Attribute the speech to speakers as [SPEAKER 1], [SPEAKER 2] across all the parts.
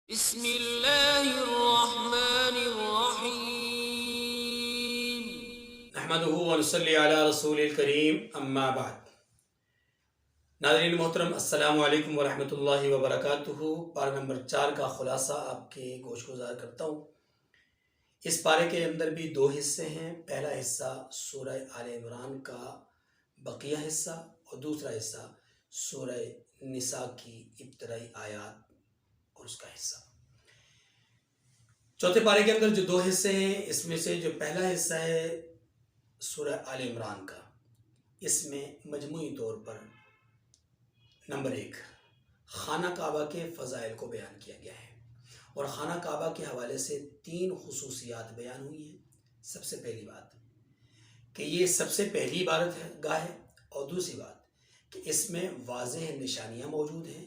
[SPEAKER 1] بسم اللہ الرحمن الرحیم۔
[SPEAKER 2] نحمده ونصلی علی رسول الکریم اما بعد۔ ناظرین محترم، السلام علیکم ورحمۃ اللہ وبرکاتہ۔ پارہ نمبر 4 کا خلاصہ آپ کے گوش گزار کرتا ہوں۔ اس پارے کے اندر بھی دو حصے ہیں۔ پہلا حصہ سورہ آل عمران کا بقیہ حصہ اور دوسرا حصہ سورہ نساء کی ابتدائی آیات اور اس کا حصہ۔ چوتھے پارے کے اندر جو دو حصے ہیں، اس میں سے جو پہلا حصہ ہے سورہ آل عمران کا، اس میں مجموعی طور پر نمبر 1 خانہ کعبہ کے فضائل کو بیان کیا گیا ہے، اور خانہ کعبہ کے حوالے سے 3 خصوصیات بیان ہوئی ہیں۔ سب سے پہلی بات کہ یہ سب سے پہلی عبادت گاہ ہے، اور دوسری بات کہ اس میں واضح نشانیاں موجود ہیں،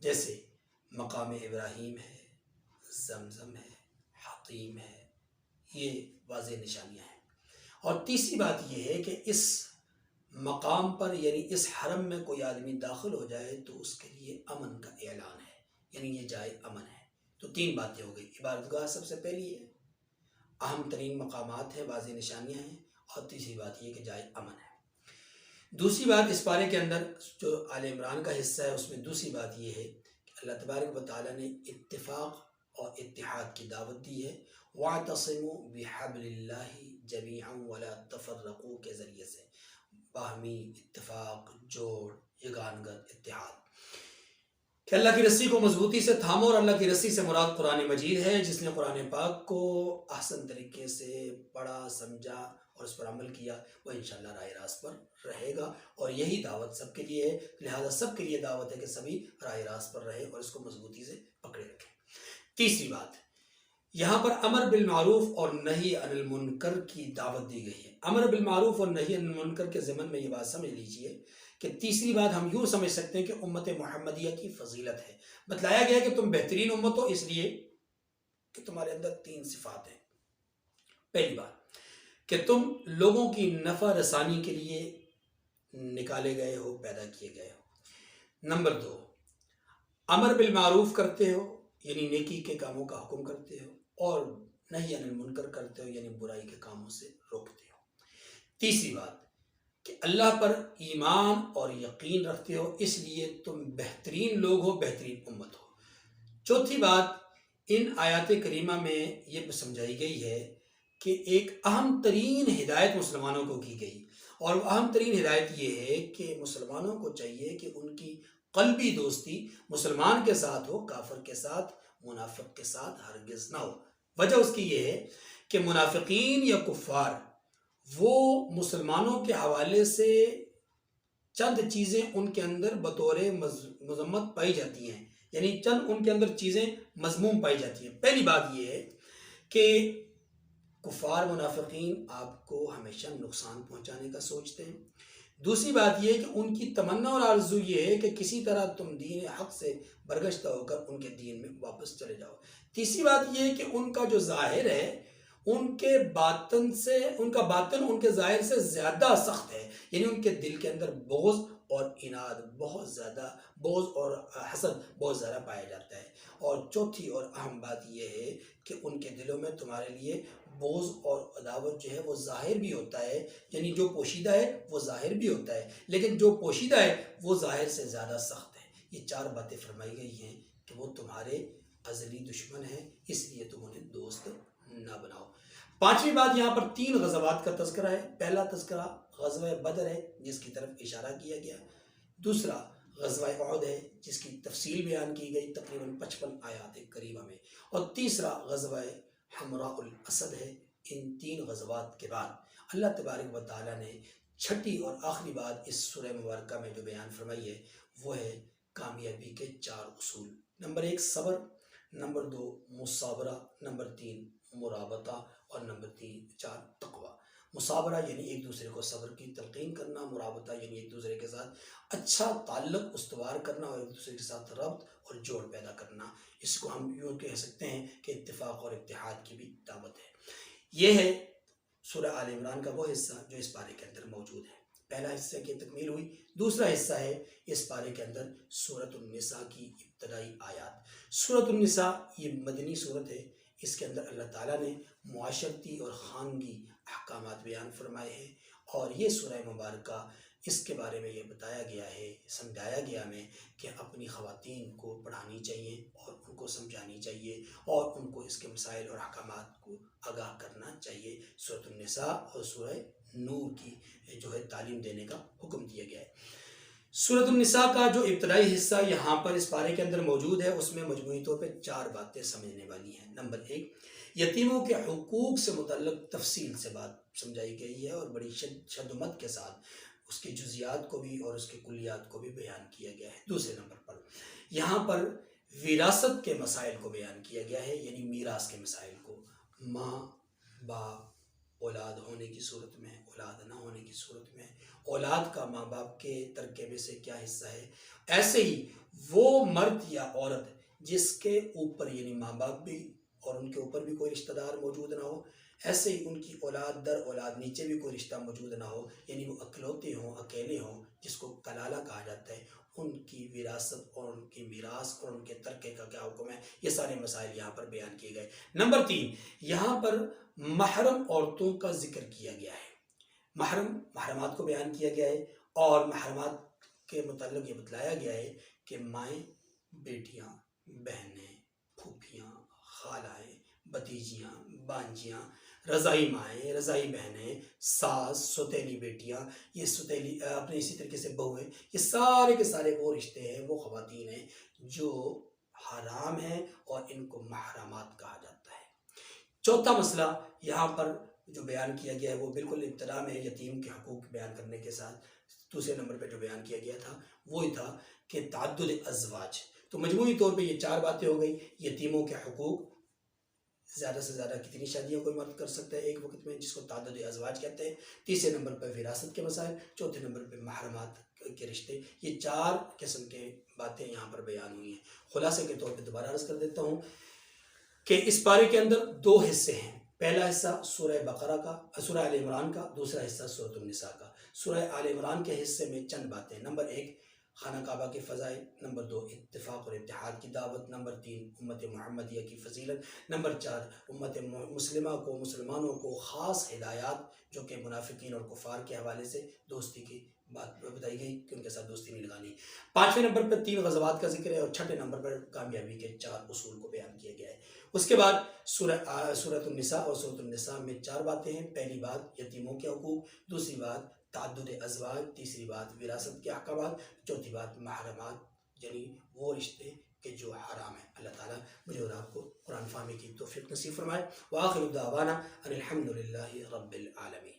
[SPEAKER 2] جیسے مقام ابراہیم ہے، زمزم ہے، حطیم ہے، یہ واضح نشانیاں ہیں۔ اور تیسری بات یہ ہے کہ اس مقام پر یعنی اس حرم میں کوئی آدمی داخل ہو جائے تو اس کے لیے امن کا اعلان ہے، یعنی یہ جائے امن ہے۔ تو 3 باتیں ہو گئی۔ عبادت گاہ سب سے پہلی ہے، اہم ترین مقامات ہیں، واضح نشانیاں ہیں، اور تیسری بات یہ کہ جائے امن ہے۔ دوسری بات اس پارے کے اندر جو آل عمران کا حصہ ہے، اس میں دوسری بات یہ ہے کہ اللہ تبارک و تعالیٰ نے اتفاق اور اتحاد کی دعوت دی ہے۔ وَاعْتَصِمُوا بِحَبْلِ اللَّهِ جَمِيعًا وَلَا تَفَرَّقُوا کے ذریعے سے باہمی اتفاق، جوڑ، یگانگت، اتحاد، کہ اللہ کی رسی کو مضبوطی سے تھامو۔ اور اللہ کی رسی سے مراد قرآن مجید ہے۔ جس نے قرآن پاک کو احسن طریقے سے پڑھا، سمجھا اور اس پر عمل کیا، وہ انشاءاللہ راہ راست پر رہے گا، اور یہی دعوت سب کے لیے ہے۔ لہذا سب کے لیے دعوت ہے کہ سبھی راہ راست پر رہے اور اس کو مضبوطی سے پکڑے رکھیں۔ تیسری بات، یہاں پر امر بالمعروف اور نہی عن المنکر کی دعوت دی گئی ہے۔ امر بالمعروف اور نہی عن المنکر کے ضمن میں یہ بات سمجھ لیجئے کہ تیسری بات ہم یوں سمجھ سکتے ہیں کہ امت محمدیہ کی فضیلت ہے۔ بتلایا گیا کہ تم بہترین امت ہو، اس لیے کہ تمہارے اندر 3 صفات ہیں۔ پہلی بات کہ تم لوگوں کی نفع رسانی کے لیے نکالے گئے ہو، پیدا کیے گئے ہو۔ نمبر 2، امر بالمعروف کرتے ہو، یعنی نیکی کے کاموں کا حکم کرتے ہو، اور نہی عن المنکر کرتے ہو، یعنی برائی کے کاموں سے روکتے ہو۔ تیسری بات کہ اللہ پر ایمان اور یقین رکھتے ہو، اس لیے تم بہترین لوگ ہو، بہترین امت ہو۔ چوتھی بات، ان آیات کریمہ میں یہ سمجھائی گئی ہے کہ ایک اہم ترین ہدایت مسلمانوں کو کی گئی، اور اہم ترین ہدایت یہ ہے کہ مسلمانوں کو چاہیے کہ ان کی قلبی دوستی مسلمان کے ساتھ ہو، کافر کے ساتھ، منافق کے ساتھ ہرگز نہ ہو۔ وجہ اس کی یہ ہے کہ منافقین یا کفار وہ مسلمانوں کے حوالے سے چند چیزیں ان کے اندر بطور مذمت پائی جاتی ہیں، یعنی چند ان کے اندر چیزیں مذموم پائی جاتی ہیں۔ پہلی بات یہ ہے کہ کفار منافقین آپ کو ہمیشہ نقصان پہنچانے کا سوچتے ہیں۔ دوسری بات یہ ہے کہ ان کی تمنا اور آرزو یہ ہے کہ کسی طرح تم دین حق سے برگشتہ ہو کر ان کے دین میں واپس چلے جاؤ۔ تیسری بات یہ ہے کہ ان کا جو ظاہر ہے، ان کے باطن سے، ان کا باطن ان کے ظاہر سے زیادہ سخت ہے، یعنی ان کے دل کے اندر بغض اور عناد بہت زیادہ، بغض اور حسد بہت زیادہ پایا جاتا ہے۔ اور چوتھی اور اہم بات یہ ہے کہ ان کے دلوں میں تمہارے لیے بغض اور عداوت جو ہے وہ ظاہر بھی ہوتا ہے، یعنی جو پوشیدہ ہے وہ ظاہر بھی ہوتا ہے، لیکن جو پوشیدہ ہے وہ ظاہر سے زیادہ سخت ہے۔ یہ 4 باتیں فرمائی گئی ہیں کہ وہ تمہارے ازلی دشمن ہیں، اس لیے تم انہیں دوست نہ بناؤ۔ پانچویں بات، یہاں پر 3 غزوات کا تذکرہ ہے۔ پہلا تذکرہ غزوہ بدر ہے، جس کی طرف اشارہ کیا گیا۔ دوسرا غزوہ احد ہے، جس کی تفصیل بیان کی گئی تقریباً 55 آیات کریمہ میں۔ اور تیسرا غزوہ حمراء الاسد ہے۔ ان 3 غزوات کے بعد اللہ تبارک و تعالیٰ نے چھٹی اور آخری بات اس سورہ مبارکہ میں جو بیان فرمائی ہے، وہ ہے کامیابی کے 4 اصول۔ نمبر 1 صبر، نمبر 2 مصابرہ، نمبر 3 مرابطہ، اور نمبر 4 تقوی۔ مصابرہ یعنی ایک دوسرے کو صبر کی تلقین کرنا، مرابطہ یعنی ایک دوسرے کے ساتھ اچھا تعلق استوار کرنا اور ایک دوسرے کے ساتھ ربط اور جوڑ پیدا کرنا۔ اس کو ہم یوں کہہ سکتے ہیں کہ اتفاق اور اتحاد کی بھی دعوت ہے۔ یہ ہے سورہ آل عمران کا وہ حصہ جو اس پارے کے اندر موجود ہے۔ پہلا حصہ کی تکمیل ہوئی. دوسرا حصہ ہے اس پارے کے اندر سورۃ النساء کی ابتدائی آیات. سورۃ النساء یہ مدنی صورت ہے. اس کے اندر اللہ تعالیٰ نے معاشرتی اور خانگی احکامات بیان فرمائے ہیں، اور یہ سورہ مبارکہ اس کے بارے میں یہ بتایا گیا ہے، سمجھایا گیا ہمیں کہ اپنی خواتین کو پڑھانی چاہیے اور ان کو سمجھانی چاہیے اور ان کو اس کے مسائل اور احکامات کو آگاہ کرنا چاہیے. سورۃ النساء اور سورہ نور کی جو ہے تعلیم دینے کا حکم دیا گیا ہے. سورۃ النساء کا جو ابتدائی حصہ یہاں پر اس پارے کے اندر موجود ہے، اس میں مجموعی طور پہ 4 باتیں سمجھنے والی ہیں. نمبر 1، یتیموں کے حقوق سے متعلق تفصیل سے بات سمجھائی گئی ہے اور بڑی شد و مد کے ساتھ اس کے جزیات کو بھی اور اس کے کلیات کو بھی بیان کیا گیا ہے. دوسرے نمبر پر یہاں پر وراثت کے مسائل کو بیان کیا گیا ہے، یعنی میراث کے مسائل کو، ماں باپ اولاد ہونے کی صورت میں، اولاد نہ ہونے کی صورت میں، اولاد کا ماں باپ کے ترکے میں سے کیا حصہ ہے. ایسے ہی وہ مرد یا عورت جس کے اوپر یعنی ماں باپ بھی اور ان کے اوپر بھی کوئی رشتہ دار موجود نہ ہو، ایسے ہی ان کی اولاد در اولاد نیچے بھی کوئی رشتہ موجود نہ ہو، یعنی وہ اکلوتے ہوں، اکیلے ہوں، جس کو کلالہ کہا جاتا ہے، ان کی وراثت اور ان کی میراث اور ان کے ترکے کا کیا حکم ہے. یہ سارے مسائل یہاں پر بیان کیے گئے. نمبر 3، یہاں پر محرم عورتوں کا ذکر کیا گیا ہے. محرمات کو بیان کیا گیا ہے اور محرمات کے متعلق یہ بتلایا گیا ہے کہ مائیں، بیٹیاں، بہنیں، پھوپھیاں، خالائیں، بھتیجیاں، بانجیاں، رضائی مائیں، رضائی بہنیں، ساس، سوتیلی بیٹیاں، یہ سوتیلی اپنے اسی طریقے سے بہویں، یہ سارے کے سارے وہ رشتے ہیں، وہ خواتین ہیں جو حرام ہیں اور ان کو محرمات کہا جاتا ہے. چوتھا مسئلہ یہاں پر جو بیان کیا گیا ہے وہ بالکل ابتدا میں یتیم کے حقوق بیان کرنے کے ساتھ دوسرے نمبر پہ جو بیان کیا گیا تھا وہی تھا کہ تعدد ازواج. تو مجموعی طور پہ یہ 4 باتیں ہو گئی. یتیموں کے حقوق، زیادہ سے زیادہ کتنی شادیاں کوئی مرد کر سکتا ہے ایک وقت میں، جس کو تعدد ازواج کہتے ہیں. تیسرے نمبر پر وراثت کے مسائل، چوتھے نمبر پہ محرمات کے رشتے. یہ 4 قسم کے باتیں یہاں پر بیان ہوئی ہیں. خلاصے کے طور پہ دوبارہ عرض کر دیتا ہوں کہ اس پارے کے اندر 2 حصے ہیں. پہلا حصہ سورہ بقرہ کا، سورہ آل عمران کا، دوسرا حصہ سورۃ النساء کا. سورہ آل عمران کے حصے میں چند باتیں. نمبر 1، خانہ کعبہ کے فضائل. نمبر 2، اتفاق اور اتحاد کی دعوت. نمبر 3، امت محمدیہ کی فضیلت. نمبر 4، امت مسلمہ کو، مسلمانوں کو خاص ہدایات جو کہ منافقین اور کفار کے حوالے سے دوستی کی بات بتائی گئی کہ ان کے ساتھ دوستی نہیں لگانی. 5ویں نمبر پر 3 غزوات کا ذکر ہے اور 6ٹھے نمبر پر کامیابی کے 4 اصول کو بیان کیا گیا ہے. اس کے بعد سورۃ النساء اور سورۃ النساء میں 4 باتیں ہیں. پہلی بات یتیموں کے حقوق، دوسری بات تعدد ازواج، تیسری بات وراثت کے احکامات، چوتھی بات محرمات یعنی وہ رشتے کہ جو حرام ہیں. اللہ تعالیٰ مجھے اور آپ کو قرآن فہمی کی توفیق نصیب فرمائے. وآخر دعوانا ان الحمد للہ رب العالمین.